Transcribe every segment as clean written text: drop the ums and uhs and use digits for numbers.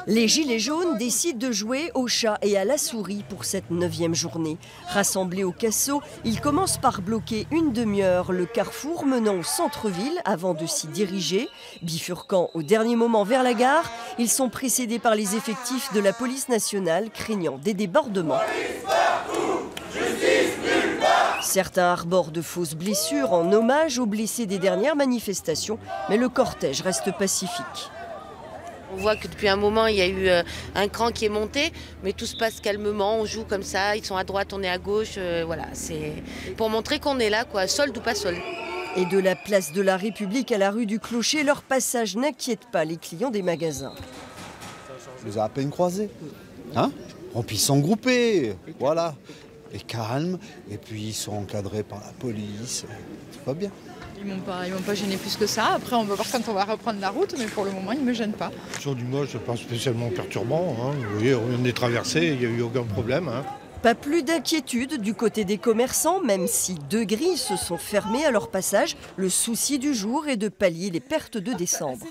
Les Gilets jaunes décident de jouer au chat et à la souris pour cette 9e journée. Rassemblés au Cassot, ils commencent par bloquer une demi-heure le carrefour menant au centre-ville avant de s'y diriger. Bifurquant au dernier moment vers la gare, ils sont précédés par les effectifs de la police nationale, craignant des débordements. Certains arborent de fausses blessures en hommage aux blessés des dernières manifestations, mais le cortège reste pacifique. On voit que depuis un moment, il y a eu un cran qui est monté, mais tout se passe calmement, on joue comme ça, ils sont à droite, on est à gauche, voilà, c'est pour montrer qu'on est là, quoi, solde ou pas solde. Et de la place de la République à la rue du Clocher, leur passage n'inquiète pas les clients des magasins. On les a à peine croisés, hein? Puis ils sont groupés, voilà, et calmes, et puis ils sont encadrés par la police, tout va bien. Ils m'ont pas gêné plus que ça. Après, on va voir quand on va reprendre la route, mais pour le moment, ils ne me gênent pas. Sur du moche, c'est pas spécialement perturbant. Hein. Vous voyez, on vient de les traverser, il n'y a eu aucun problème. Hein. Pas plus d'inquiétude du côté des commerçants, même si 2 grilles se sont fermées à leur passage. Le souci du jour est de pallier les pertes de décembre.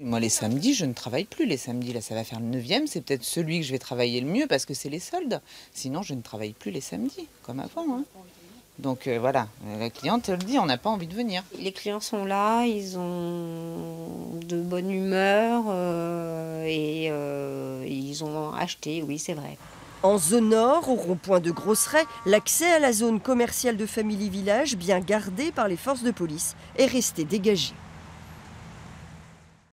Moi, les samedis, je ne travaille plus. Les samedis, là, ça va faire le 9e. C'est peut-être celui que je vais travailler le mieux parce que c'est les soldes. Sinon, je ne travaille plus les samedis, comme avant. Hein. Donc voilà, la cliente elle dit, on n'a pas envie de venir. Les clients sont là, ils ont de bonne humeur et ils ont acheté, oui c'est vrai. En zone nord, au rond-point de Grosseret, l'accès à la zone commerciale de Family Village, bien gardée par les forces de police, est resté dégagé.